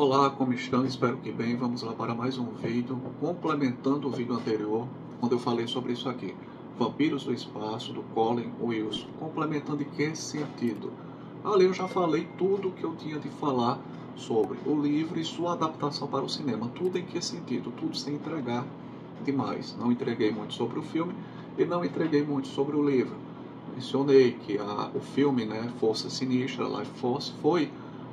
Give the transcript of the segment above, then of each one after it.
Olá, como estão? Espero que bem. Vamos lá para mais um vídeo, complementando o vídeo anterior, onde eu falei sobre isso aqui. Vampiros do Espaço, do Colin Wilson. Complementando em que sentido? Ali eu já falei tudo o que eu tinha de falar sobre o livro e sua adaptação para o cinema. Tudo em que sentido? Tudo sem entregar demais. Não entreguei muito sobre o filme e não entreguei muito sobre o livro. Mencionei que o filme, Força Sinistra, Life Force, foi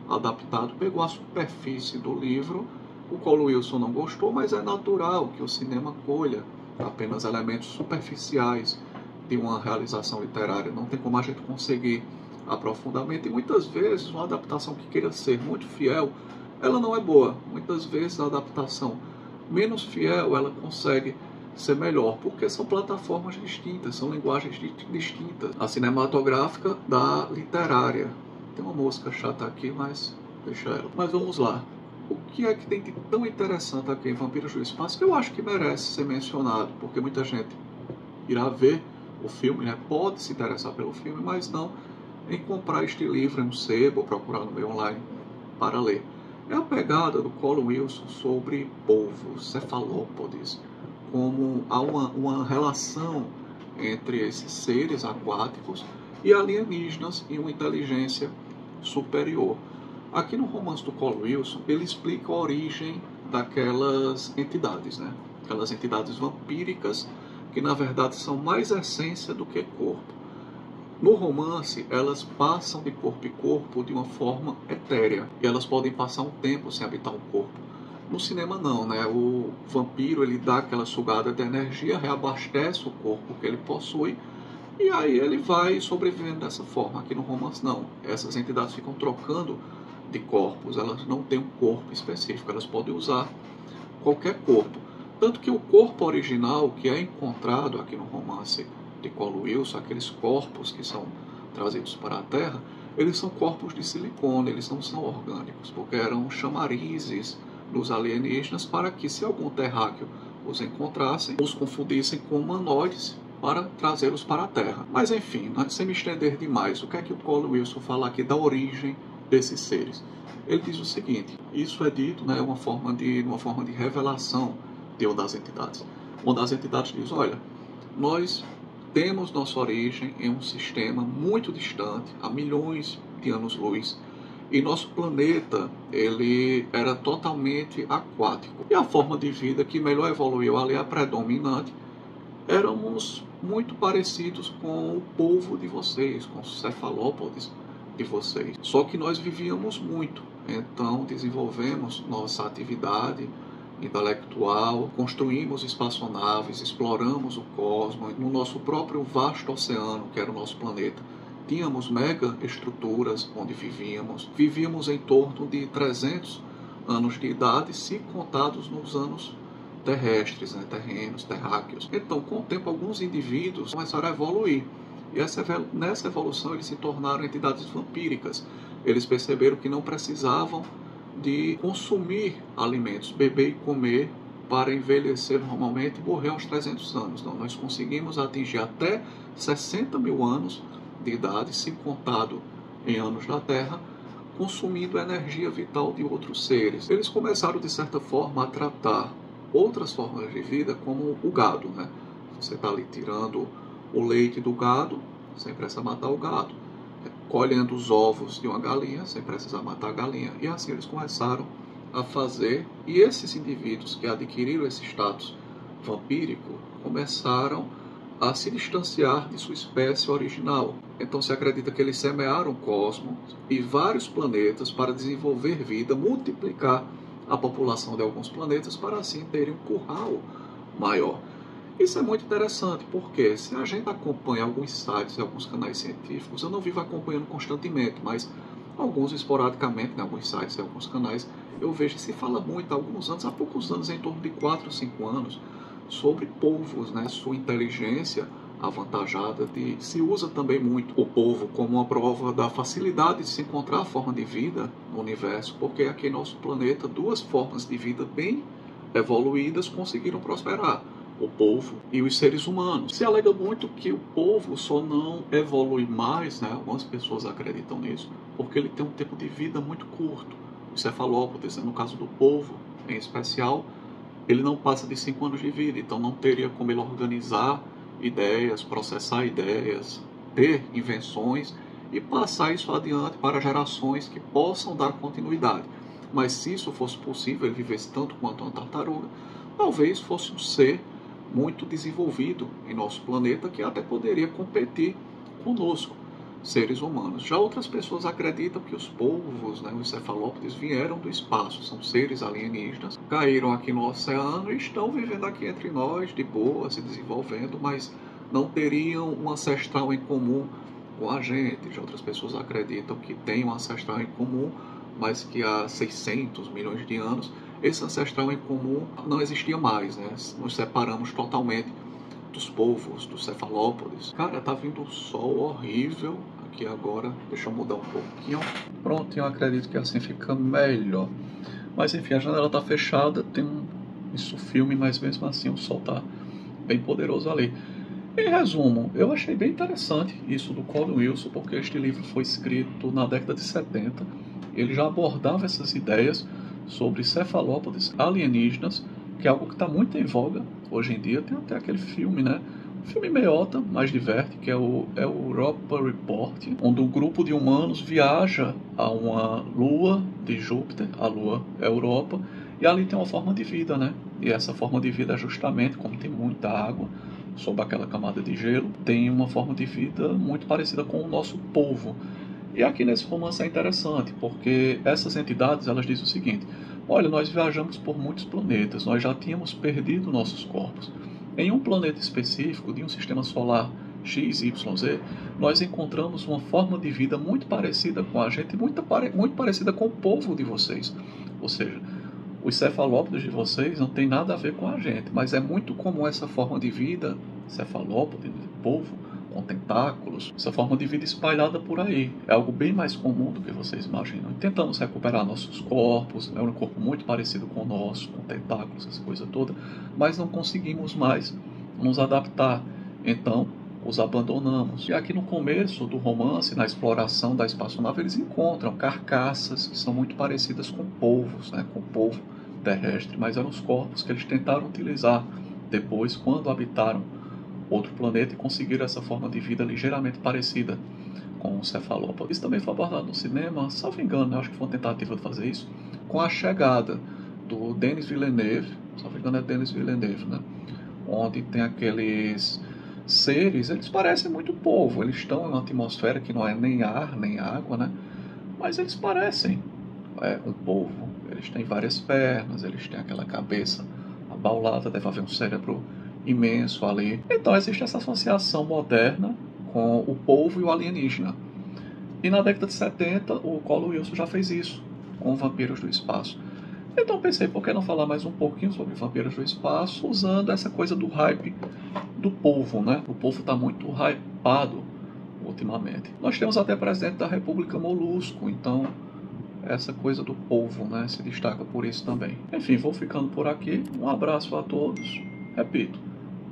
adaptado, pegou a superfície do livro. O Colin Wilson não gostou, mas é natural que o cinema colha apenas elementos superficiais de uma realização literária. Não tem como a gente conseguir aprofundamento, e muitas vezes uma adaptação que queira ser muito fiel, ela não é boa. Muitas vezes a adaptação menos fiel, ela consegue ser melhor, porque são plataformas distintas, são linguagens distintas. A cinematográfica da literária. Tem uma mosca chata aqui, mas deixa ela. Mas vamos lá. O que é que tem de tão interessante aqui em Vampiros do Espaço, que eu acho que merece ser mencionado, porque muita gente irá ver o filme, pode se interessar pelo filme, mas não em comprar este livro em um sebo ou procurar no meio online para ler. É a pegada do Colin Wilson sobre polvos, cefalópodes, como há uma relação entre esses seres aquáticos e alienígenas e uma inteligência superior. Aqui no romance do Colin Wilson, ele explica a origem daquelas entidades, aquelas entidades vampíricas que na verdade são mais essência do que corpo. No romance, elas passam de corpo em corpo de uma forma etérea, e elas podem passar um tempo sem habitar um corpo. No cinema não, o vampiro ele dá aquela sugada de energia, reabastece o corpo que ele possui, e aí ele vai sobrevivendo dessa forma. Aqui no romance não, essas entidades ficam trocando de corpos, elas não têm um corpo específico, elas podem usar qualquer corpo. Tanto que o corpo original que é encontrado aqui no romance de Colin Wilson, aqueles corpos que são trazidos para a Terra, eles são corpos de silicone, eles não são orgânicos, porque eram chamarizes dos alienígenas para que, se algum terráqueo os encontrassem, os confundissem com humanoides para trazê-los para a Terra. Mas enfim, sem me estender demais, o que é que o Colin Wilson fala aqui da origem desses seres? Ele diz o seguinte: isso é dito, uma forma de revelação de uma das entidades. Uma das entidades diz: olha, nós temos nossa origem em um sistema muito distante, há milhões de anos-luz, e nosso planeta ele era totalmente aquático. E a forma de vida que melhor evoluiu ali, a predominante, éramos muito parecidos com o polvo de vocês, com os cefalópodes de vocês. Só que nós vivíamos muito, então desenvolvemos nossa atividade intelectual, construímos espaçonaves, exploramos o cosmos, no nosso próprio vasto oceano, que era o nosso planeta. Tínhamos mega estruturas onde vivíamos em torno de 300 anos de idade, se contados nos anos terrestres, terrenos, terráqueos. Então, com o tempo, alguns indivíduos começaram a evoluir. E nessa evolução, eles se tornaram entidades vampíricas. Eles perceberam que não precisavam de consumir alimentos, beber e comer para envelhecer normalmente e morrer aos 300 anos. Não, nós conseguimos atingir até 60 mil anos de idade, se contado em anos da Terra, consumindo a energia vital de outros seres. Eles começaram, de certa forma, a tratar outras formas de vida, como o gado. Você está ali tirando o leite do gado, sem precisar matar o gado, colhendo os ovos de uma galinha, sem precisar matar a galinha. E assim eles começaram a fazer, e esses indivíduos que adquiriram esse status vampírico começaram a se distanciar de sua espécie original. Então se acredita que eles semearam o cosmos e vários planetas para desenvolver vida, multiplicar a população de alguns planetas para assim terem um curral maior. Isso é muito interessante, porque se a gente acompanha alguns sites e alguns canais científicos, eu não vivo acompanhando constantemente, mas alguns esporadicamente, alguns sites e alguns canais, eu vejo que se fala muito há alguns anos, há poucos anos, em torno de 4 ou 5 anos, sobre polvos, sua inteligência avantajada. Se usa também muito o polvo como uma prova da facilidade de se encontrar a forma de vida no universo, porque aqui em nosso planeta, 2 formas de vida bem evoluídas conseguiram prosperar: o polvo e os seres humanos. Se alega muito que o polvo só não evolui mais, algumas pessoas acreditam nisso, porque ele tem um tempo de vida muito curto. Os cefalópodes, no caso do polvo em especial, ele não passa de 5 anos de vida, então não teria como ele organizar ideias, processar ideias, ter invenções e passar isso adiante para gerações que possam dar continuidade. Mas se isso fosse possível, ele vivesse tanto quanto uma tartaruga, talvez fosse um ser muito desenvolvido em nosso planeta que até poderia competir conosco, seres humanos. Já outras pessoas acreditam que os polvos, os cefalópodes, vieram do espaço, são seres alienígenas, caíram aqui no oceano e estão vivendo aqui entre nós, de boa, se desenvolvendo, mas não teriam um ancestral em comum com a gente. Já outras pessoas acreditam que tem um ancestral em comum, mas que há 600 milhões de anos esse ancestral em comum não existia mais, Nos separamos totalmente dos polvos, dos cefalópodes. Cara, tá vindo um sol horrível aqui agora. Deixa eu mudar um pouquinho. Pronto, eu acredito que assim fica melhor. Mas enfim, a janela tá fechada, tem isso filme, mas mesmo assim o sol tá bem poderoso ali. Em resumo, eu achei bem interessante isso do Colin Wilson, porque este livro foi escrito na década de 70. Ele já abordava essas ideias sobre cefalópodes alienígenas, que é algo que está muito em voga hoje em dia. Tem até aquele filme, um filme meiota, mas diverte, que é o Europa Report, onde um grupo de humanos viaja a uma lua de Júpiter, a lua Europa, e ali tem uma forma de vida, E essa forma de vida é justamente, como tem muita água sob aquela camada de gelo, tem uma forma de vida muito parecida com o nosso polvo. E aqui nesse romance é interessante, porque essas entidades, elas dizem o seguinte: olha, nós viajamos por muitos planetas, nós já tínhamos perdido nossos corpos. Em um planeta específico, de um sistema solar XYZ, nós encontramos uma forma de vida muito parecida com a gente, muito parecida com o povo de vocês. Ou seja, os cefalópodes de vocês não tem nada a ver com a gente, mas é muito comum essa forma de vida, cefalópode, de polvo, com tentáculos, essa forma de vida espalhada por aí. É algo bem mais comum do que vocês imaginam. Tentamos recuperar nossos corpos, um corpo muito parecido com o nosso, com tentáculos, essa coisa toda, mas não conseguimos mais nos adaptar. Então, os abandonamos. E aqui no começo do romance, na exploração da espaçonave, eles encontram carcaças que são muito parecidas com polvos, com polvo terrestre, mas eram os corpos que eles tentaram utilizar depois, quando habitaram outro planeta e conseguiram essa forma de vida ligeiramente parecida com o cefalópodes. Isso também foi abordado no cinema, salvo engano, acho que foi uma tentativa de fazer isso, com a chegada do Denis Villeneuve, salvo engano é Denis Villeneuve, onde tem aqueles seres, eles parecem muito polvo, eles estão em uma atmosfera que não é nem ar, nem água, mas eles parecem um polvo. Eles têm várias pernas, eles têm aquela cabeça abaulada, deve haver um cérebro imenso ali. Então existe essa associação moderna com o polvo e o alienígena. E na década de 70 o Colin Wilson já fez isso com Vampiros do Espaço. Então pensei, por que não falar mais um pouquinho sobre Vampiros do Espaço usando essa coisa do hype do polvo, O polvo está muito hypado ultimamente. Nós temos até presidente da República Molusco, então essa coisa do polvo, se destaca por isso também. Enfim, vou ficando por aqui. Um abraço a todos. Repito,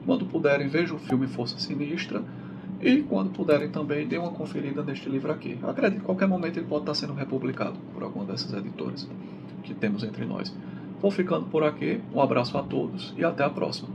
quando puderem, vejam o filme Força Sinistra e quando puderem também, dêem uma conferida neste livro aqui. Eu acredito que em qualquer momento ele pode estar sendo republicado por alguma dessas editoras que temos entre nós. Vou ficando por aqui. Um abraço a todos e até a próxima.